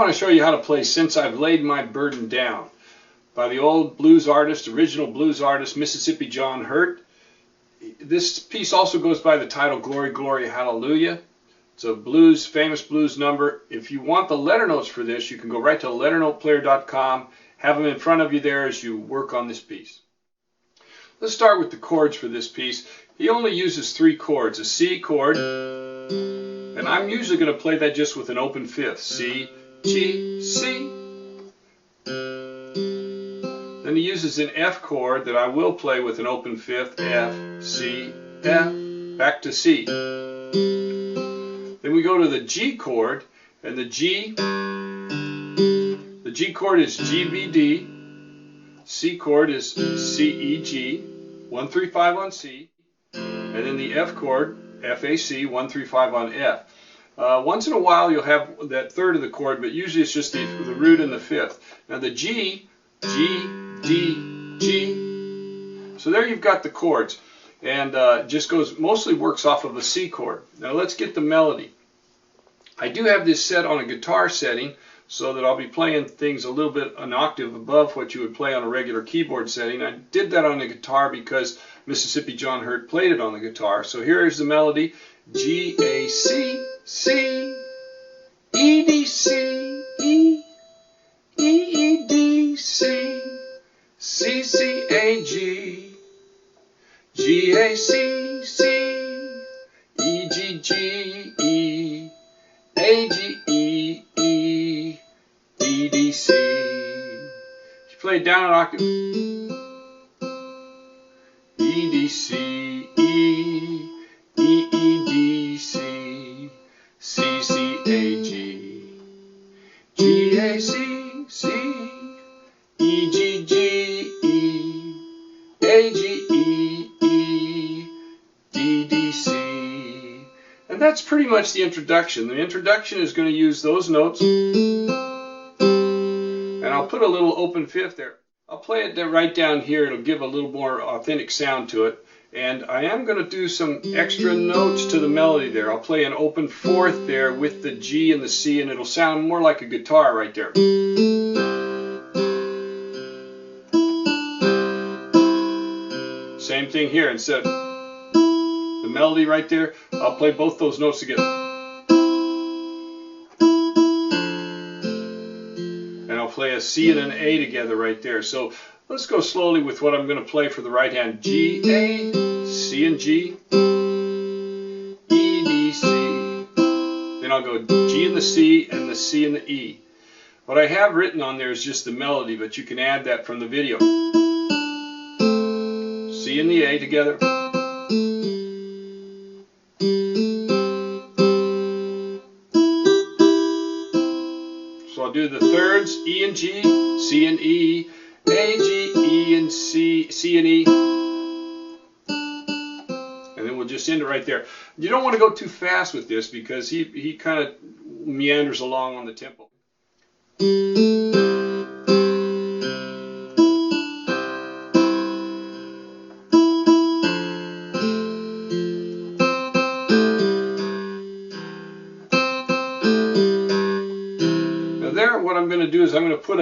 want to show you how to play Since I've Laid My Burden Down by the old blues artist, original blues artist, Mississippi John Hurt. This piece also goes by the title Glory, Glory, Hallelujah. It's a blues, famous blues number. If you want the letter notes for this, you can go right to LetterNotePlayer.com, have them in front of you there as you work on this piece. Let's start with the chords for this piece. He only uses 3 chords, a C chord, and I'm usually going to play that just with an open fifth. C, G, C. Then he uses an F chord that I will play with an open fifth, F, C, F, back to C. Then we go to the G chord, and the G chord is G, B, D. C chord is C, E, G, 1, 3, 5 on C. And then the F chord, F, A, C, 1, 3, 5 on F. Once in a while you'll have that third of the chord, but usually it's just the root and the fifth. Now the G, G, D, G. So there you've got the chords. And just mostly works off of a C chord. Now let's get the melody. I do have this set on a guitar setting so that I'll be playing things a little bit an octave above what you would play on a regular keyboard setting. I did that on the guitar because Mississippi John Hurt played it on the guitar. So here is the melody. G, A, C, C, E, D, C, E, E, D, C, C, C, A, G, G, A, C, C, E, G, G, E, A, G, E, E, D, D, C. If you play it down an octave, E, D, C, E, E, E, D, C, C, C, A, G, G, A, C, C, E, G, G, E, A, G, E, E, D, D, C. And that's pretty much the introduction. The introduction is going to use those notes, and I'll put a little open fifth there. I'll play it right down here. It'll give a little more authentic sound to it. And I am going to do some extra notes to the melody there. I'll play an open fourth there with the G and the C, and it'll sound more like a guitar right there. Same thing here. Instead of the melody right there, I'll play both those notes together. And I'll play a C and an A together right there. So let's go slowly with what I'm going to play for the right hand. G, A, C and G, E, D, C. Then I'll go G and the C and the C and the E. What I have written on there is just the melody, but you can add that from the video. C and the A together. So I'll do the thirds, E and G, C and E, A, G, E and C, C and E. And then we'll just end it right there. You don't want to go too fast with this because he kind of meanders along on the tempo. Now there, what I'm going to do is I'm going to put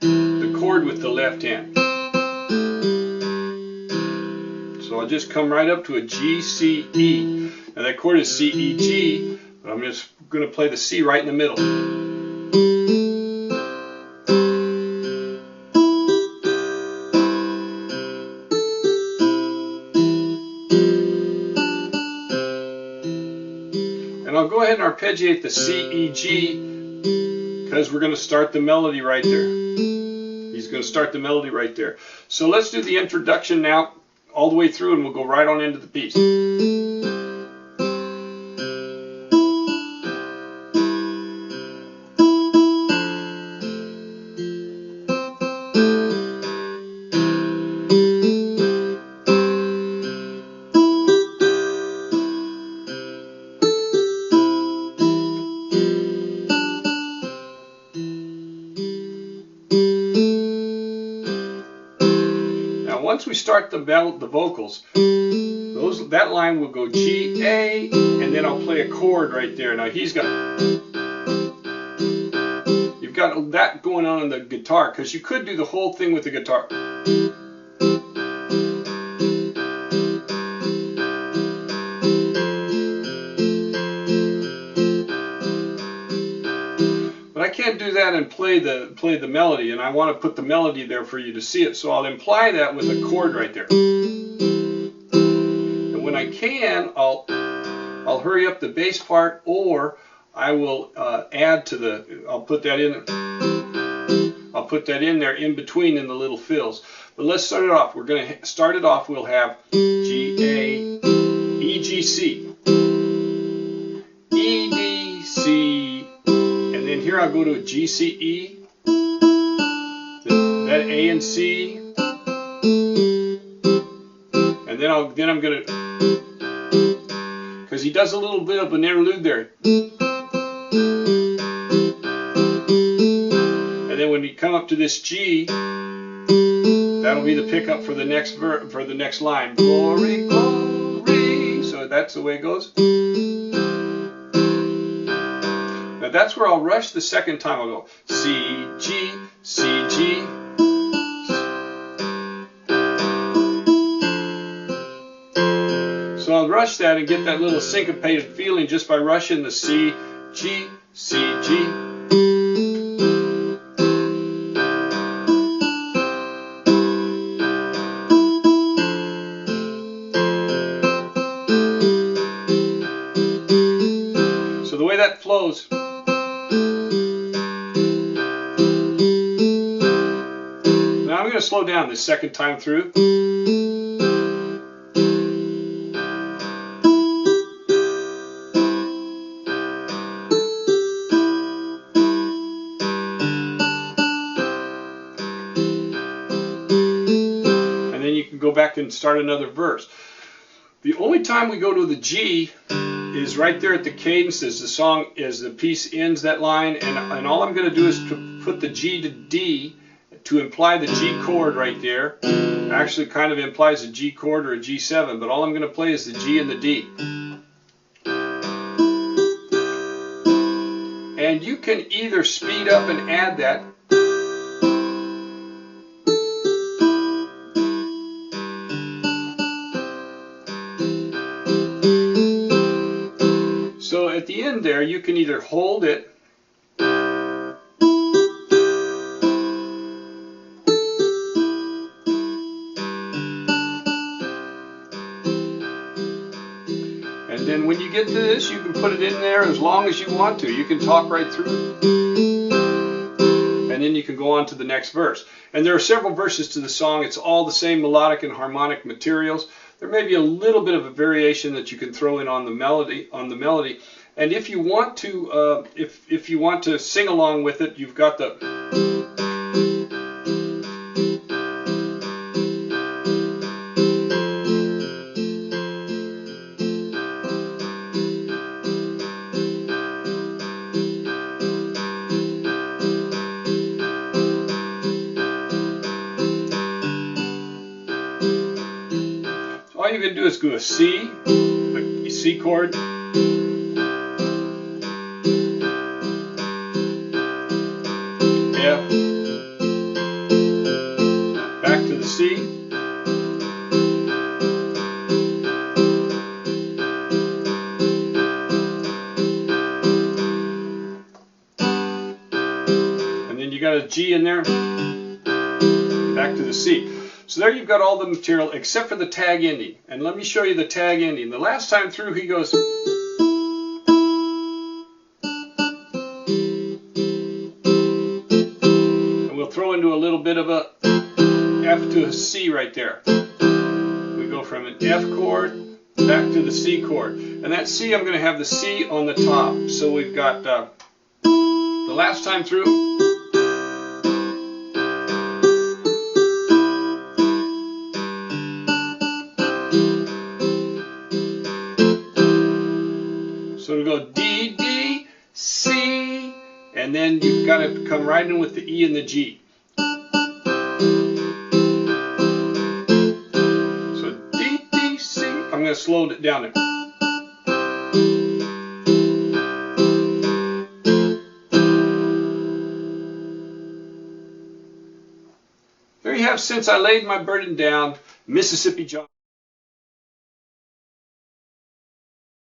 the chord with the left hand. So I'll just come right up to a G, C, E. Now that chord is C, E, G, but I'm just going to play the C right in the middle. And I'll go ahead and arpeggiate the C, E, G because we're going to start the melody right there. He's going to start the melody right there. So let's do the introduction now all the way through, and we'll go right on into the piece. Once we start the vocals, that line will go G, A, and then I'll play a chord right there. Now you've got that going on the guitar, because you could do the whole thing with the guitar. But I can't do that and play the melody, and I want to put the melody there for you to see it. So I'll imply that with a chord right there. And when I can, I'll hurry up the bass part, or I will add to I'll put that in there in between in the little fills. But let's start it off. We're going to start it off. We'll have G, A, E, G, C, E, D, C, and then here I'll go to a G, C, E, that A and C, and then I'm going to, because he does a little bit of an interlude there. And then when you come up to this G, that'll be the pickup for the next line. Glory, glory. So that's the way it goes. Now that's where I'll rush the second time. I'll go C, G, C, G. So I'll rush that and get that little syncopated feeling just by rushing the C, G, C, G. So the way that flows. Now I'm going to slow down this second time through. Go back and start another verse. The only time we go to the G is right there at the cadence as the piece ends that line, and all I'm going to do is to put the G to D to imply the G chord right there. Actually kind of implies a G chord or a G7, but all I'm going to play is the G and the D. And you can either speed up and add that, so at the end there, you can either hold it, and then when you get to this, you can put it in there as long as you want to. You can talk right through it, and then you can go on to the next verse. And there are several verses to the song. It's all the same melodic and harmonic materials. There may be a little bit of a variation that you can throw in on the melody. And if you want to, if you want to sing along with it, you've got the. So all you can do is go a C, the C chord. F, back to the C, and then you got a G in there, back to the C. So there you've got all the material except for the tag ending. And let me show you the tag ending. The last time through he goes, throw into a little bit of a F to a C right there. We go from an F chord back to the C chord. And that C, I'm going to have the C on the top. So we've got the last time through. So we go D, D, C, and then you've got to come right in with the E and the G. So D, D, C. I'm going to slow it down there. There you have Since I Laid My Burden Down, Mississippi John.